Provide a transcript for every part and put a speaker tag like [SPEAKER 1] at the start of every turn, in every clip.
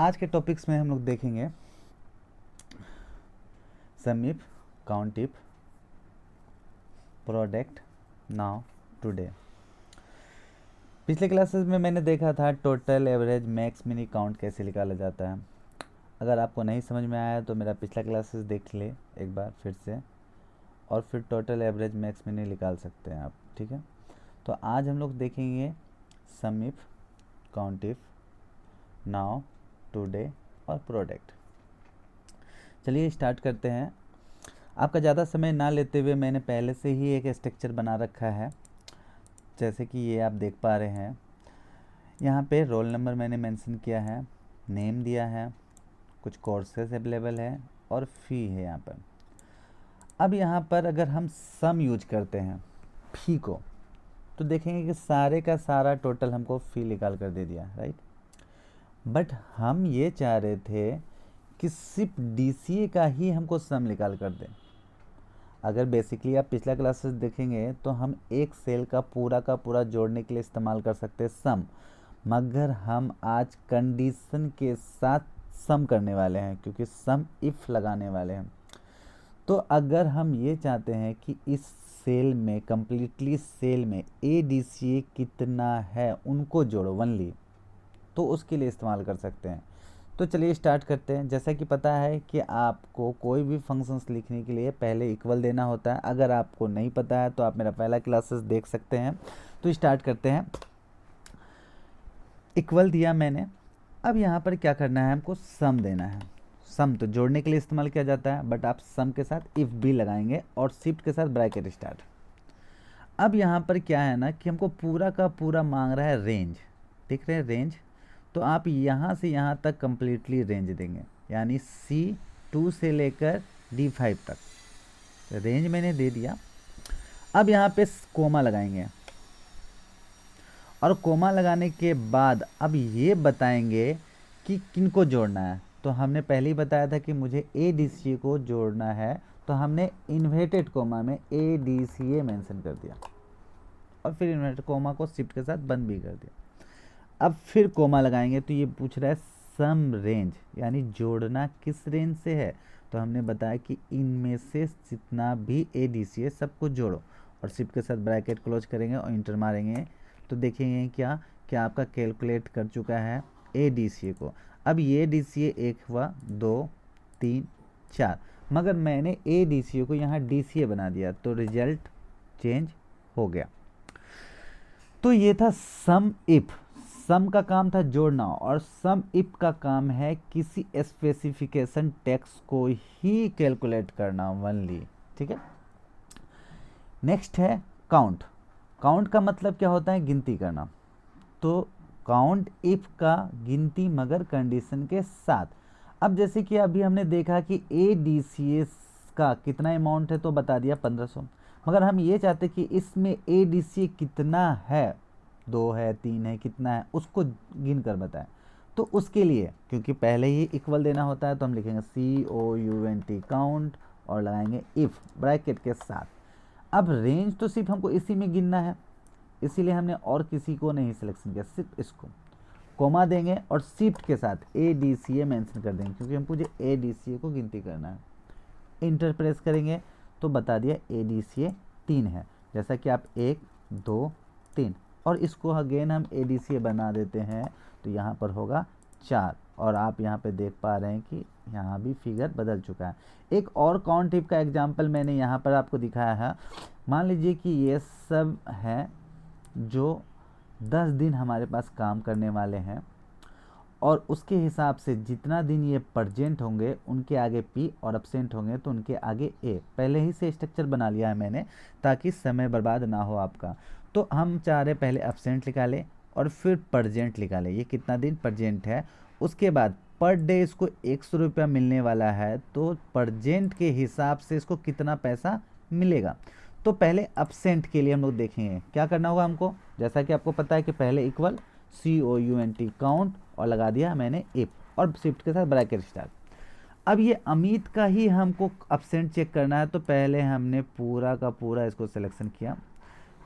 [SPEAKER 1] आज के टॉपिक्स में हम लोग देखेंगे sum if, count if, product, now, today. पिछले क्लासेस में मैंने देखा था total, average, max, min, count कैसे निकाला जाता है। अगर आपको नहीं समझ में आया तो मेरा पिछला क्लासेस देख ले एक बार फिर से, और फिर टोटल, एवरेज, मैक्स, मिनी निकाल सकते हैं आप। ठीक है, तो आज हम लोग देखेंगे sum if, count if, now, today और प्रोडक्ट। चलिए स्टार्ट करते हैं। आपका ज़्यादा समय ना लेते हुए मैंने पहले से ही एक स्ट्रक्चर बना रखा है, जैसे कि ये आप देख पा रहे हैं। यहाँ पे रोल नंबर मैंने मेंशन किया है, नेम दिया है, कुछ कोर्सेज अवेलेबल है और फ़ी है यहाँ पर। अब यहाँ पर अगर हम सम यूज करते हैं फ़ी को, तो देखेंगे कि सारे का सारा टोटल हमको फ़ी निकाल कर दे दिया, राइट। बट हम ये चाह रहे थे कि सिर्फ DCA का ही हमको सम निकाल कर दें। अगर बेसिकली आप पिछला क्लासेस देखेंगे तो हम एक सेल का पूरा जोड़ने के लिए इस्तेमाल कर सकते हैं सम, मगर हम आज कंडीशन के साथ सम करने वाले हैं, क्योंकि सम इफ लगाने वाले हैं। तो अगर हम ये चाहते हैं कि इस सेल में, कंप्लीटली सेल में ADCA कितना है उनको जोड़ो ओनली, तो उसके लिए इस्तेमाल कर सकते हैं। तो चलिए स्टार्ट करते हैं। जैसा कि पता है कि आपको कोई भी फंक्शंस लिखने के लिए पहले इक्वल देना होता है। अगर आपको नहीं पता है तो आप मेरा पहला क्लासेस देख सकते हैं। तो स्टार्ट करते हैं। इक्वल दिया मैंने। अब यहाँ पर क्या करना है, हमको सम देना है। सम तो जोड़ने के लिए इस्तेमाल किया जाता है, बट आप सम के साथ इफ भी लगाएंगे और शिफ्ट के साथ ब्रैकेट स्टार्ट। अब यहाँ पर क्या है ना कि हमको पूरा का पूरा मांग रहा है रेंज। देख रहे हैं रेंज, तो आप यहाँ से यहाँ तक कम्प्लीटली रेंज देंगे, यानी C2 से लेकर D5 तक रेंज मैंने दे दिया। अब यहाँ पे कोमा लगाएंगे, और कोमा लगाने के बाद अब ये बताएंगे कि किनको जोड़ना है। तो हमने पहले ही बताया था कि मुझे ADCA को जोड़ना है, तो हमने इन्वर्टेड कोमा में ADCA मेंशन कर दिया, और फिर इन्वर्टेड कोमा को शिफ्ट के साथ बंद भी कर दिया। अब फिर कोमा लगाएंगे तो ये पूछ रहा है सम रेंज, यानी जोड़ना किस रेंज से है। तो हमने बताया कि इनमें से जितना भी ADCA सबको जोड़ो, और शिफ्ट के साथ ब्रैकेट क्लोज करेंगे और इंटर मारेंगे, तो देखेंगे क्या आपका कैलकुलेट कर चुका है ADCA को। अब ये ADCA 1 हुआ, 2, 3, 4, मगर मैंने ADCA को यहाँ DCA बना दिया, तो रिजल्ट चेंज हो गया। तो ये था सम इफ। सम का काम था जोड़ना, और सम इफ का काम है किसी स्पेसिफिकेशन टेक्स्ट को ही कैलकुलेट करना ओनली। ठीक है, नेक्स्ट है काउंट। काउंट का मतलब क्या होता है, गिनती करना। तो काउंट इफ का गिनती मगर कंडीशन के साथ। अब जैसे कि अभी हमने देखा कि ADCA का कितना अमाउंट है, तो बता दिया 1500, मगर हम ये चाहते कि इसमें ADCA कितना है, 2 है, 3 है, कितना है, उसको गिन कर बताएं। तो उसके लिए क्योंकि पहले ही इक्वल देना होता है, तो हम लिखेंगे COUNT काउंट और लगाएंगे इफ ब्रैकेट के साथ। अब रेंज तो सिर्फ हमको इसी में गिनना है, इसीलिए हमने और किसी को नहीं सिलेक्शन किया, सिर्फ इसको। कोमा देंगे और शिफ्ट के साथ ADCA मेंशन कर देंगे, क्योंकि हमको जो ADCA को गिनती करना है। इंटर प्रेस करेंगे तो बता दिया ADCA 3 है, जैसा कि आप 1, 2, 3, और इसको अगेन हम ADCA बना देते हैं, तो यहाँ पर होगा 4। और आप यहाँ पे देख पा रहे हैं कि यहाँ भी फिगर बदल चुका है। एक और काउंट इफ का एग्जांपल मैंने यहाँ पर आपको दिखाया है। मान लीजिए कि ये सब है जो 10 दिन हमारे पास काम करने वाले हैं, और उसके हिसाब से जितना दिन ये प्रेजेंट होंगे उनके आगे P, और एब्सेंट होंगे तो उनके आगे A। पहले ही से स्ट्रक्चर बना लिया है मैंने, ताकि समय बर्बाद ना हो आपका। तो हम चाह रहे पहले एब्सेंट निकालें और फिर प्रेजेंट निकालें, ये कितना दिन प्रेजेंट है। उसके बाद पर डे इसको 100 रुपया मिलने वाला है, तो प्रेजेंट के हिसाब से इसको कितना पैसा मिलेगा। तो पहले एब्सेंट के लिए हम लोग देखेंगे क्या करना होगा हमको। जैसा कि आपको पता है कि पहले इक्वल COUNT काउंट और लगा दिया मैंने इफ, और शिफ्ट के साथ ब्रैकेट स्टार्ट। अब ये अमित का ही हमको एब्सेंट चेक करना है, तो पहले हमने पूरा का पूरा इसको सिलेक्शन किया,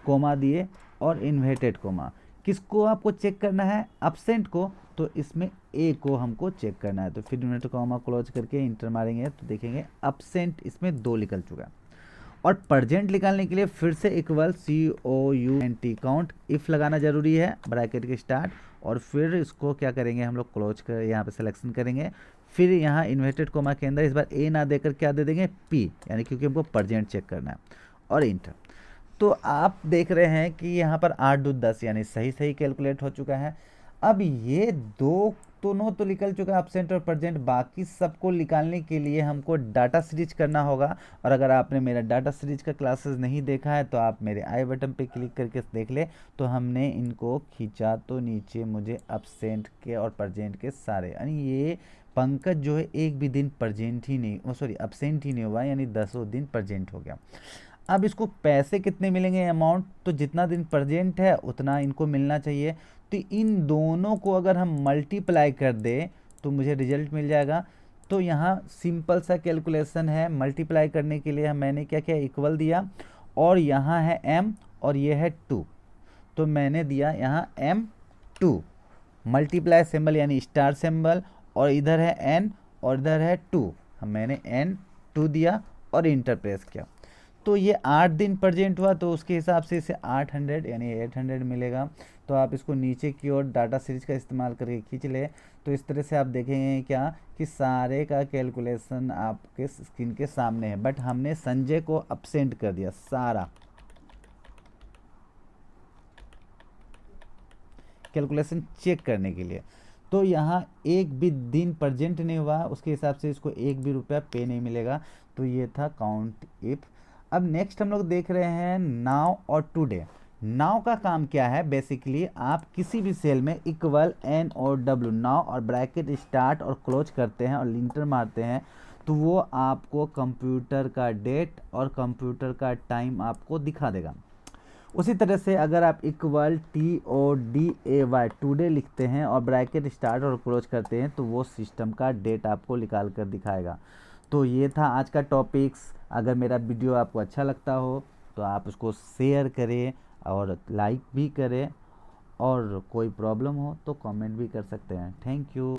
[SPEAKER 1] कोमा दिए और इन्वर्टेड कोमा। किसको आपको चेक करना है, एब्सेंट को, तो इसमें ए को हमको चेक करना है। तो फिर इन्वर्टेड कॉमा क्लोज करके इंटर मारेंगे तो देखेंगे अब्सेंट इसमें 2 निकल चुका है। और प्रेजेंट निकालने के लिए फिर से इक्वल COUNT काउंट इफ़ लगाना जरूरी है, ब्रैकेट के स्टार्ट, और फिर इसको क्या करेंगे हम लोग क्लोज कर यहाँ पे सिलेक्शन करेंगे। फिर यहाँ इन्वर्टेड कोमा के अंदर इस बार ए ना देकर क्या दे देंगे P, यानी क्योंकि हमको प्रेजेंट चेक करना है, और इंटर। तो आप देख रहे हैं कि यहाँ पर 8 2 10 यानी सही सही कैलकुलेट हो चुका है। अब ये दोनों तो निकल चुका है अब्सेंट और प्रेजेंट, बाकी सबको निकालने के लिए हमको डाटा सीरीज करना होगा। और अगर आपने मेरा डाटा सीरीज का क्लासेस नहीं देखा है तो आप मेरे आई बटन पे क्लिक करके देख ले। तो हमने इनको खींचा तो नीचे मुझे अब्सेंट के और प्रेजेंट के सारे, यानी ये पंकज जो है एक भी दिन प्रेजेंट ही नहीं, सॉरी अब्सेंट ही नहीं हुआ, यानी 10 दिन प्रेजेंट हो गया। अब इसको पैसे कितने मिलेंगे अमाउंट, तो जितना दिन प्रेजेंट है उतना इनको मिलना चाहिए। तो इन दोनों को अगर हम मल्टीप्लाई कर दें तो मुझे रिजल्ट मिल जाएगा। तो यहाँ सिंपल सा कैलकुलेशन है, मल्टीप्लाई करने के लिए मैंने क्या किया इक्वल दिया, और यहाँ है m और ये है 2, तो मैंने दिया यहाँ m2 मल्टीप्लाई सिंबल यानी स्टार सिंबल, और इधर है n और इधर है 2, मैंने n2 दिया और इंटर प्रेस किया। तो ये 8 दिन प्रेजेंट हुआ, तो उसके हिसाब से इसे 800 यानी 800 मिलेगा। तो आप इसको नीचे की ओर डाटा सीरीज का इस्तेमाल करके खींच ले, तो इस तरह से आप देखेंगे क्या कि सारे का कैलकुलेशन आपके स्क्रीन के सामने है। बट हमने संजय को अब्सेंट कर दिया सारा कैलकुलेशन चेक करने के लिए। तो यहाँ एक भी दिन प्रेजेंट नहीं हुआ, उसके हिसाब से इसको एक भी रुपया पे नहीं मिलेगा। तो ये था काउंट इफ। अब नेक्स्ट हम लोग देख रहे हैं नाउ और टुडे। नाउ का काम क्या है, बेसिकली आप किसी भी सेल में इक्वल N और W नाउ और ब्रैकेट स्टार्ट और क्लोज करते हैं और इंटर मारते हैं, तो वो आपको कंप्यूटर का डेट और कंप्यूटर का टाइम आपको दिखा देगा। उसी तरह से अगर आप इक्वल TODAY टुडे लिखते हैं और ब्रैकेट स्टार्ट और क्लोज करते हैं तो वो सिस्टम का डेट आपको निकाल कर दिखाएगा। तो ये था आज का टॉपिक्स। अगर मेरा वीडियो आपको अच्छा लगता हो तो आप उसको शेयर करें और लाइक भी करें, और कोई प्रॉब्लम हो तो कमेंट भी कर सकते हैं। Thank you.